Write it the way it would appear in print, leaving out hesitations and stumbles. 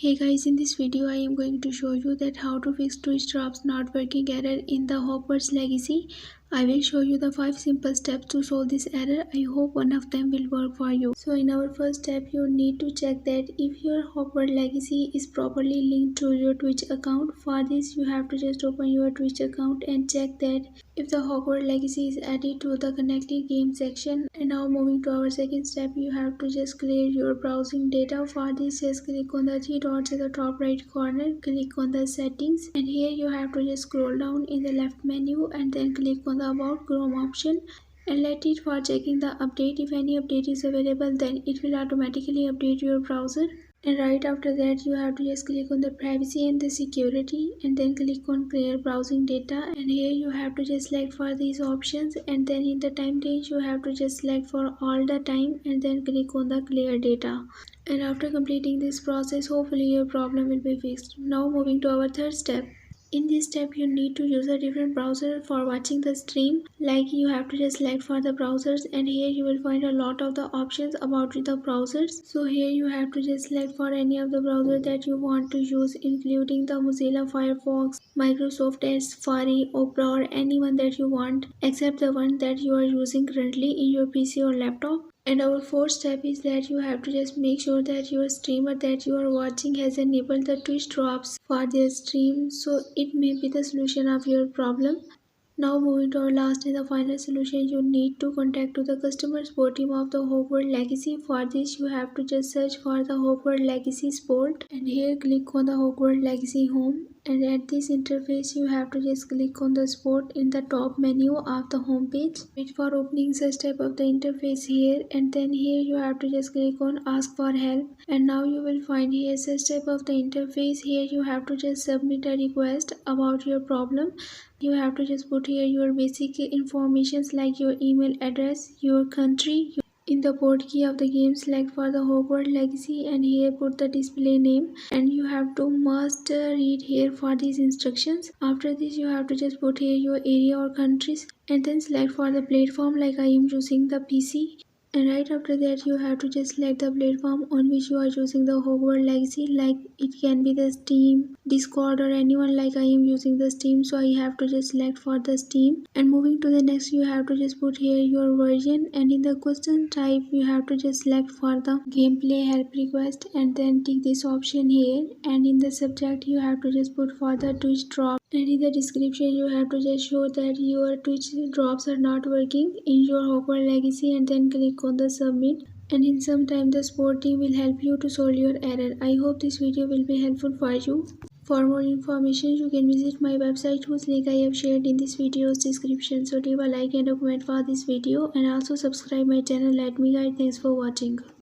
Hey guys, in this video I am going to show you that how to fix Twitch drops not working error in the Hogwarts Legacy. I will show you the 5 simple steps to solve this error. I hope one of them will work for you. So in our first step, you need to check that if your Hogwarts Legacy is properly linked to your Twitch account. For this, you have to just open your Twitch account and check that if the Hogwarts Legacy is added to the connected game section. And now moving to our second step, you have to just clear your browsing data. For this, just click on the three dots at the top right corner, click on the settings, and here you have to just scroll down in the left menu and then click on the about Chrome option and let it for checking the update. If any update is available, then it will automatically update your browser. And right after that, you have to just click on the privacy and the security and then click on clear browsing data, and here you have to just select for these options, and then in the time range you have to just select for all the time and then click on the clear data. And after completing this process, hopefully your problem will be fixed. Now moving to our third step. In this step, you need to use a different browser for watching the stream. Like, you have to just select for the browsers, and here you will find a lot of the options about the browsers. So here you have to just select for any of the browser that you want to use, including the Mozilla Firefox, Microsoft Edge, Safari, Opera, or anyone that you want, except the one that you are using currently in your PC or laptop. And our fourth step is that you have to just make sure that your streamer that you are watching has enabled the Twitch drops for their stream, so it may be the solution of your problem. Now moving to our last and the final solution, you need to contact to the customer support team of the Hogwarts Legacy. For this, you have to just search for the Hogwarts Legacy support, and here click on the Hogwarts Legacy home, and at this interface you have to just click on the support in the top menu of the home page. Wait for opening such type of the interface here, and then here you have to just click on ask for help, and now you will find here such type of the interface. Here you have to just submit a request about your problem. You have to just put here your basic informations like your email address, your country. In the port key of the game, select for the Hogwarts Legacy, and here put the display name, and you have to must read here for these instructions. After this, you have to just put here your area or countries and then select for the platform, like I am using the PC. And right after that, you have to just select the platform on which you are using the Hogwarts Legacy, like it can be the Steam, Discord, or anyone. Like I am using the Steam, so I have to just select for the Steam. And moving to the next, you have to just put here your version, and in the question type you have to just select for the gameplay help request and then tick this option here, and in the subject you have to just put for the Twitch drop, and in the description you have to just show that your Twitch drops are not working in your Hogwarts Legacy, and then click on the submit, and in some time the support team will help you to solve your error. I hope this video will be helpful for you. For more information, you can visit my website whose link I have shared in this video's description. So leave a like and a comment for this video, and also subscribe my channel. Let me guide. Thanks for watching.